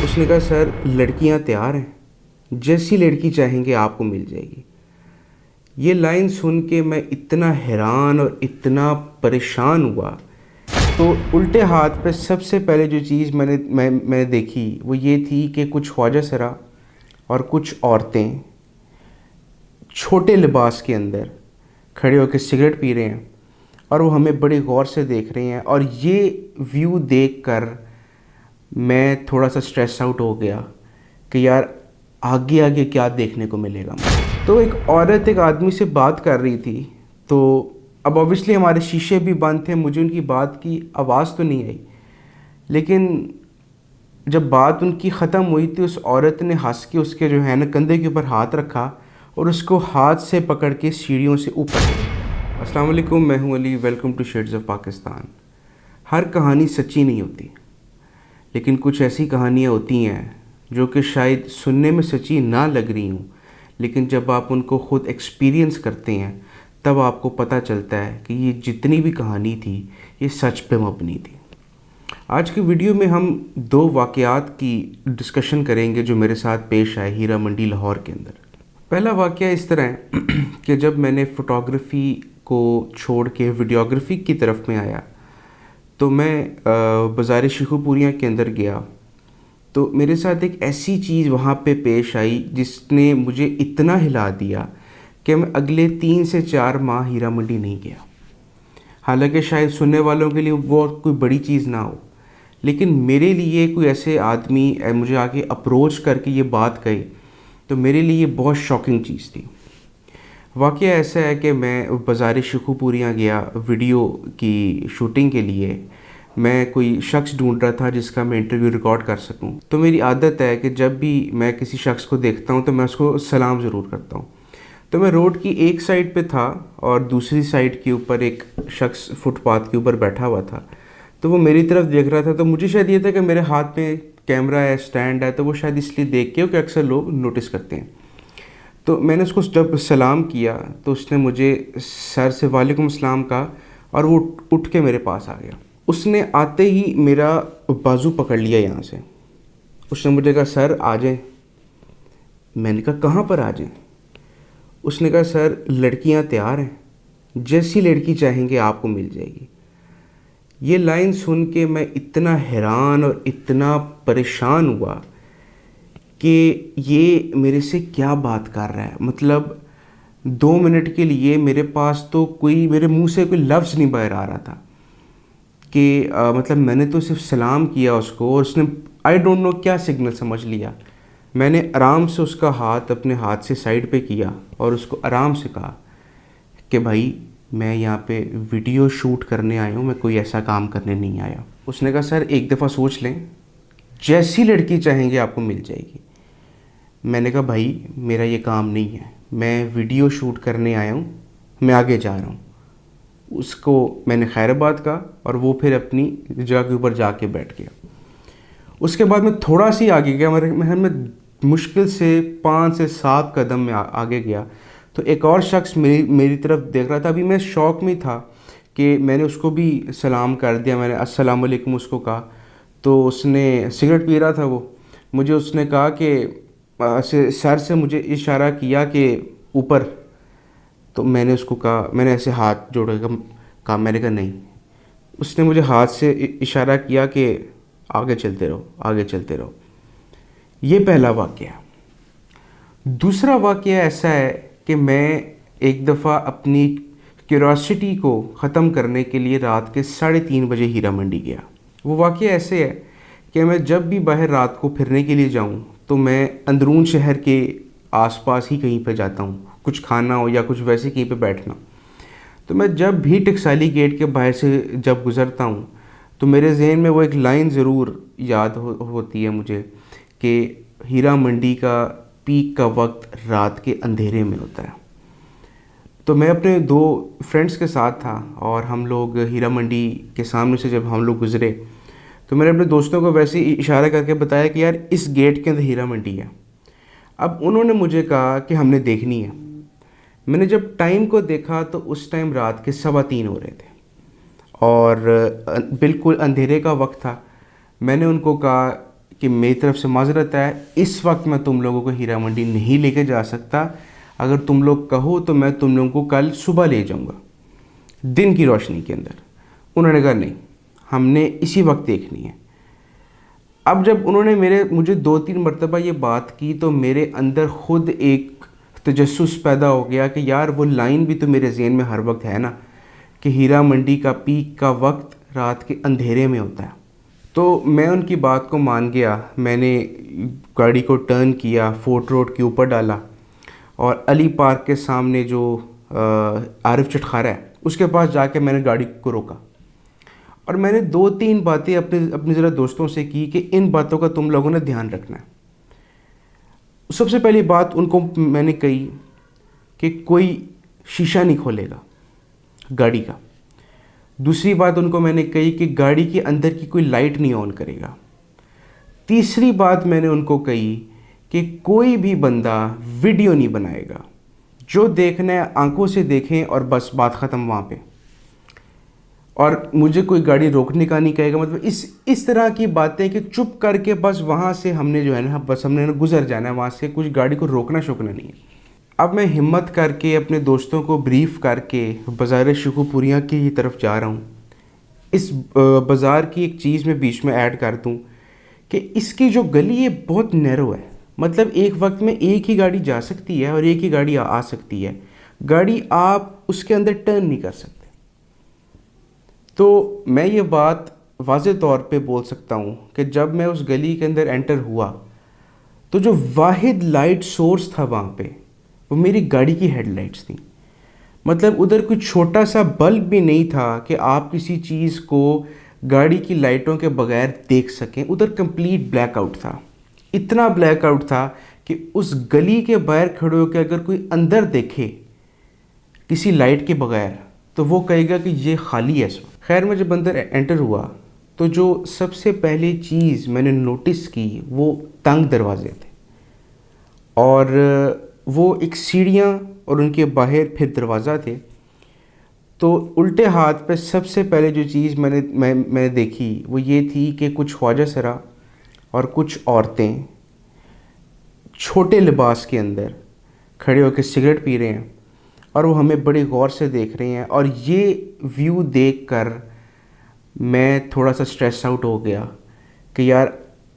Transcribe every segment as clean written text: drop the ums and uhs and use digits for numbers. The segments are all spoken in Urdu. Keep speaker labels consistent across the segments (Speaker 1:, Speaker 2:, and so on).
Speaker 1: اس نے کہا سر لڑکیاں تیار ہیں, جیسی لڑکی چاہیں گے آپ کو مل جائے گی. یہ لائن سن کے میں اتنا حیران اور اتنا پریشان ہوا. تو الٹے ہاتھ پہ سب سے پہلے جو چیز میں دیکھی وہ یہ تھی کہ کچھ خواجہ سرا اور کچھ عورتیں چھوٹے لباس کے اندر کھڑے ہو کے سگریٹ پی رہے ہیں اور وہ ہمیں بڑے غور سے دیکھ رہے ہیں. اور یہ ویو دیکھ کر میں تھوڑا سا اسٹریس آؤٹ ہو گیا کہ یار آگے آگے کیا دیکھنے کو ملے گا. تو ایک عورت ایک آدمی سے بات کر رہی تھی, تو اب اوبیسلی ہمارے شیشے بھی بند تھے, مجھے ان کی بات کی آواز تو نہیں آئی, لیکن جب بات ان کی ختم ہوئی تو اس عورت نے ہنس کے اس کے جو ہے نا کندھے کے اوپر ہاتھ رکھا اور اس کو ہاتھ سے پکڑ کے سیڑھیوں سے اوپر. السلام علیکم, میں ہوں Ali, welcome to shades of Pakistan. ہر کہانی سچی نہیں ہوتی, لیکن کچھ ایسی کہانیاں ہوتی ہیں جو کہ شاید سننے میں سچی نہ لگ رہی ہوں, لیکن جب آپ ان کو خود ایکسپیرینس کرتے ہیں تب آپ کو پتہ چلتا ہے کہ یہ جتنی بھی کہانی تھی یہ سچ پہ مبنی تھی. آج کی ویڈیو میں ہم 2 واقعات کی ڈسکشن کریں گے جو میرے ساتھ پیش آئے ہیرا منڈی لاہور کے اندر. پہلا واقعہ اس طرح ہے کہ جب میں نے فوٹوگرافی کو چھوڑ کے ویڈیوگرافی کی طرف میں آیا تو میں بازار شیخو پوریاں کے اندر گیا, تو میرے ساتھ ایک ایسی چیز وہاں پہ پیش آئی جس نے مجھے اتنا ہلا دیا کہ میں اگلے 3 سے 4 ماہ ہیرا منڈی نہیں گیا. حالانکہ شاید سننے والوں کے لیے وہ کوئی بڑی چیز نہ ہو, لیکن میرے لیے کوئی ایسے آدمی مجھے آگے اپروچ کر کے یہ بات کہے تو میرے لیے یہ بہت شاکنگ چیز تھی. واقعہ ایسا ہے کہ میں بازار شیخو پوریاں گیا ویڈیو کی شوٹنگ کے لیے. میں کوئی شخص ڈھونڈ رہا تھا جس کا میں انٹرویو ریکارڈ کر سکوں. تو میری عادت ہے کہ جب بھی میں کسی شخص کو دیکھتا ہوں تو میں اس کو سلام ضرور کرتا ہوں. تو میں روڈ کی ایک سائڈ پہ تھا اور دوسری سائڈ کے اوپر ایک شخص فٹ پاتھ کے اوپر بیٹھا ہوا تھا, تو وہ میری طرف دیکھ رہا تھا. تو مجھے شاید یہ تھا کہ میرے ہاتھ میں کیمرہ ہے, اسٹینڈ ہے, تو وہ شاید اس لیے دیکھ کے کہ اکثر لوگ نوٹس کرتے ہیں. تو میں نے اس کو جب سلام کیا تو اس نے مجھے سر سے وعلیکم السلام کہا اور وہ اٹھ کے میرے پاس آ گیا. اس نے آتے ہی میرا بازو پکڑ لیا یہاں سے. اس نے مجھے کہا سر آ جائیں. میں نے کہا کہاں پر آ جائیں؟ اس نے کہا سر لڑکیاں تیار ہیں, جیسی لڑکی چاہیں گے آپ کو مل جائے گی. یہ لائن سن کے میں اتنا حیران اور اتنا پریشان ہوا کہ یہ میرے سے کیا بات کر رہا ہے. مطلب 2 منٹ کے لیے میرے پاس تو میرے منہ سے کوئی لفظ نہیں باہر آ رہا تھا کہ مطلب میں نے تو صرف سلام کیا اس کو اور اس نے آئی ڈونٹ نو کیا سگنل سمجھ لیا. میں نے آرام سے اس کا ہاتھ اپنے ہاتھ سے سائڈ پہ کیا اور اس کو آرام سے کہا کہ بھائی میں یہاں پہ ویڈیو شوٹ کرنے آیا ہوں, میں کوئی ایسا کام کرنے نہیں آیا. اس نے کہا سر ایک دفعہ سوچ لیں, جیسی لڑکی چاہیں گے آپ کو مل جائے گی. میں نے کہا بھائی میرا یہ کام نہیں ہے, میں ویڈیو شوٹ کرنے آیا ہوں, میں آگے جا رہا ہوں. اس کو میں نے خیر بات کہا اور وہ پھر اپنی جگہ کے اوپر جا کے بیٹھ گیا. اس کے بعد میں تھوڑا سی آگے گیا, میں مشکل سے 5 سے 7 قدم میں آگے گیا تو ایک اور شخص میری طرف دیکھ رہا تھا. ابھی میں شوق میں تھا کہ میں نے اس کو بھی سلام کر دیا, میں نے السلام علیکم اس کو کہا. تو اس نے سگریٹ پی رہا تھا, وہ مجھے اس نے کہا کہ سر سے مجھے اشارہ کیا کہ اوپر. تو میں نے اس کو کہا, میں نے ایسے ہاتھ جوڑ کے کہا, میں نے کہا نہیں. اس نے مجھے ہاتھ سے اشارہ کیا کہ آگے چلتے رہو, آگے چلتے رہو. یہ پہلا واقعہ. دوسرا واقعہ ایسا ہے کہ میں ایک دفعہ اپنی کیوریاسٹی کو ختم کرنے کے لیے رات کے 3:30 بجے ہیرا منڈی گیا. وہ واقعہ ایسے ہے کہ میں جب بھی باہر رات کو پھرنے کے لیے جاؤں تو میں اندرون شہر کے آس پاس ہی کہیں پہ جاتا ہوں, کچھ کھانا ہو یا کچھ ویسے کہیں پہ بیٹھنا. تو میں جب بھی ٹکسالی گیٹ کے باہر سے جب گزرتا ہوں تو میرے ذہن میں وہ ایک لائن ضرور یاد ہوتی ہے مجھے کہ ہیرا منڈی کا پیک کا وقت رات کے اندھیرے میں ہوتا ہے. تو میں اپنے 2 فرینڈس کے ساتھ تھا اور ہم لوگ ہیرا منڈی کے سامنے سے جب ہم لوگ گزرے تو میں نے اپنے دوستوں کو ویسے ہی اشارہ کر کے بتایا کہ یار اس گیٹ کے اندر ہیرا منڈی ہے. اب انہوں نے مجھے کہا کہ ہم نے دیکھنی ہے. میں نے جب ٹائم کو دیکھا تو اس ٹائم رات کے 3:15 ہو رہے تھے اور بالکل اندھیرے کا وقت تھا. میں نے ان کو کہا کہ میری طرف سے معذرت ہے، اس وقت میں تم لوگوں کو ہیرا منڈی نہیں لے کے جا سکتا، اگر تم لوگ کہو تو میں تم لوگوں کو کل صبح لے جاؤں گا دن کی روشنی کے اندر۔ انہوں نے کہا نہیں، ہم نے اسی وقت دیکھنی ہے۔ اب جب انہوں نے مجھے 2-3 مرتبہ یہ بات کی تو میرے اندر خود ایک تجسس پیدا ہو گیا کہ یار وہ لائن بھی تو میرے ذہن میں ہر وقت ہے نا کہ ہیرا منڈی کا پیک کا وقت رات کے اندھیرے میں ہوتا ہے۔ تو میں ان کی بات کو مان گیا، میں نے گاڑی کو ٹرن کیا، فورٹ روڈ کے اوپر ڈالا اور علی پارک کے سامنے جو عارف چٹخارہ ہے اس کے پاس جا کے میں نے گاڑی کو روکا، اور میں نے 2-3 باتیں اپنے ذرا دوستوں سے کی کہ ان باتوں کا تم لوگوں نے دھیان رکھنا ہے۔ سب سے پہلی بات ان کو میں نے کہی کہ کوئی شیشہ نہیں کھولے گا گاڑی کا۔ دوسری بات ان کو میں نے کہی کہ گاڑی کے اندر کی کوئی لائٹ نہیں آن کرے گا۔ تیسری بات میں نے ان کو کہی کہ کوئی بھی بندہ ویڈیو نہیں بنائے گا، جو دیکھنا ہے آنکھوں سے دیکھیں اور بس بات ختم وہاں پہ، اور مجھے کوئی گاڑی روکنے کا نہیں کہے گا۔ مطلب اس طرح کی باتیں کہ چپ کر کے بس وہاں سے ہم نے جو ہے نا بس ہم نے گزر جانا ہے وہاں سے، کچھ گاڑی کو روکنا شوکنا نہیں ہے۔ اب میں ہمت کر کے اپنے دوستوں کو بریف کر کے بازار شکو پوریہ کی طرف جا رہا ہوں۔ اس بازار کی ایک چیز میں بیچ میں ایڈ کر دوں کہ اس کی جو گلی ہے بہت نیرو ہے، مطلب ایک وقت میں ایک ہی گاڑی جا سکتی ہے اور ایک ہی گاڑی آ سکتی ہے، گاڑی آپ اس کے اندر ٹرن نہیں کر سکتے۔ تو میں یہ بات واضح طور پہ بول سکتا ہوں کہ جب میں اس گلی کے اندر انٹر ہوا تو جو واحد لائٹ سورس تھا وہاں پہ وہ میری گاڑی کی ہیڈ لائٹس تھیں۔ مطلب ادھر کوئی چھوٹا سا بلب بھی نہیں تھا کہ آپ کسی چیز کو گاڑی کی لائٹوں کے بغیر دیکھ سکیں، ادھر کمپلیٹ بلیک آؤٹ تھا۔ اتنا بلیک آؤٹ تھا کہ اس گلی کے باہر کھڑے ہو کے اگر کوئی اندر دیکھے کسی لائٹ کے بغیر تو وہ کہے گا کہ یہ خالی ہے اس وقت۔ خیر میں جب اندر انٹر ہوا تو جو سب سے پہلی چیز میں نے نوٹس کی وہ تنگ دروازے تھے، اور وہ ایک سیڑھیاں اور ان کے باہر پھر دروازہ تھے۔ تو الٹے ہاتھ پہ سب سے پہلے جو چیز میں نے دیکھی وہ یہ تھی کہ کچھ خواجہ سرا اور کچھ عورتیں چھوٹے لباس کے اندر کھڑے ہو کے سگریٹ پی رہے ہیں اور وہ ہمیں بڑے غور سے دیکھ رہے ہیں، اور یہ ویو دیکھ کر میں تھوڑا سا اسٹریس آؤٹ ہو گیا کہ یار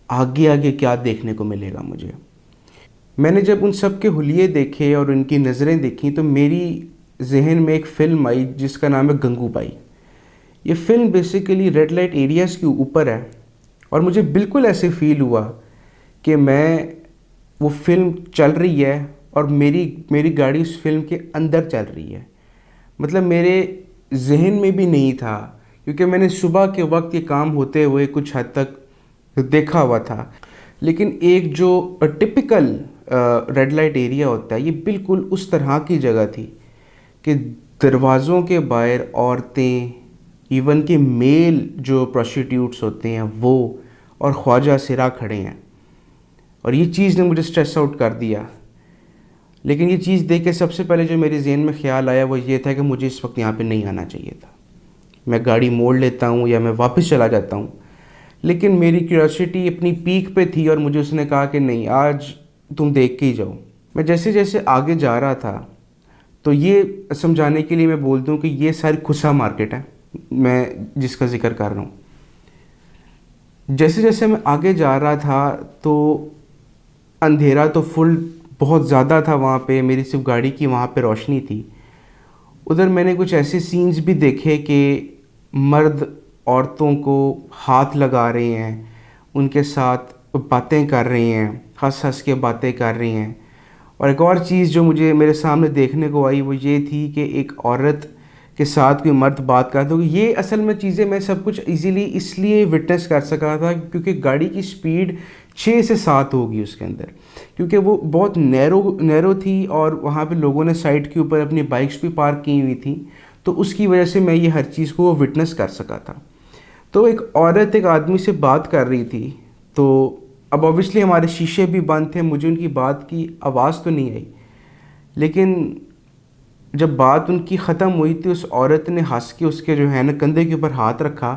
Speaker 1: آگے آگے کیا دیکھنے کو ملے گا مجھے۔ میں نے جب ان سب کے حلیے دیکھے اور ان کی نظریں دیکھیں تو میری ذہن میں ایک فلم آئی جس کا نام ہے گنگو بائی۔ یہ film basically red light areas کے اوپر ہے، اور مجھے بالکل ایسے فیل ہوا کہ وہ فلم چل رہی ہے اور میری گاڑی اس فلم کے اندر چل رہی ہے۔ مطلب میرے ذہن میں بھی نہیں تھا، کیونکہ میں نے صبح کے وقت یہ کام ہوتے ہوئے کچھ حد تک دیکھا ہوا تھا، لیکن ایک جو ٹپیکل ریڈ لائٹ ایریا ہوتا ہے یہ بالکل اس طرح کی جگہ تھی کہ دروازوں کے باہر عورتیں، ایون کہ میل جو پروسٹیٹیوٹس ہوتے ہیں وہ اور خواجہ سرا کھڑے ہیں، اور یہ چیز نے مجھے اسٹریس آؤٹ کر دیا۔ لیکن یہ چیز دیکھ کے سب سے پہلے جو میرے ذہن میں خیال آیا وہ یہ تھا کہ مجھے اس وقت یہاں پہ نہیں آنا چاہیے تھا، میں گاڑی موڑ لیتا ہوں یا میں واپس چلا جاتا ہوں۔ لیکن میری کیوریوسٹی اپنی پیک پہ تھی اور مجھے اس نے کہا کہ نہیں، آج تم دیکھ کے ہی جاؤ۔ میں جیسے جیسے آگے جا رہا تھا تو یہ سمجھانے کے لیے میں بول دوں کہ یہ ساری کھسا مارکیٹ ہے میں جس کا ذکر کر رہا ہوں۔ جیسے جیسے میں آگے جا رہا تھا تو اندھیرا تو بہت زیادہ تھا وہاں پہ، میری صرف گاڑی کی وہاں پہ روشنی تھی۔ ادھر میں نے کچھ ایسے سینز بھی دیکھے کہ مرد عورتوں کو ہاتھ لگا رہے ہیں، ان کے ساتھ باتیں کر رہے ہیں، ہنس ہنس کے باتیں کر رہے ہیں۔ اور ایک اور چیز جو میرے سامنے دیکھنے کو آئی وہ یہ تھی کہ ایک عورت کے ساتھ کوئی مرد بات کرتا ہو۔ یہ اصل میں چیزیں میں سب کچھ ایزیلی اس لیے وٹنس کر سکا تھا کیونکہ گاڑی کی سپیڈ 6 سے 7 ہوگی اس کے اندر، کیونکہ وہ بہت نیرو تھی اور وہاں پہ لوگوں نے سائڈ کے اوپر اپنی بائکس بھی پارک کی ہوئی تھیں، تو اس کی وجہ سے میں یہ ہر چیز کو وٹنس کر سکا تھا۔ تو ایک عورت ایک آدمی سے بات کر رہی تھی، تو اب اوبویسلی ہمارے شیشے بھی بند تھے، مجھے ان کی بات کی آواز تو نہیں آئی، لیکن جب بات ان کی ختم ہوئی تو اس عورت نے ہنس کے اس کے جو ہے نا کندھے کے اوپر ہاتھ رکھا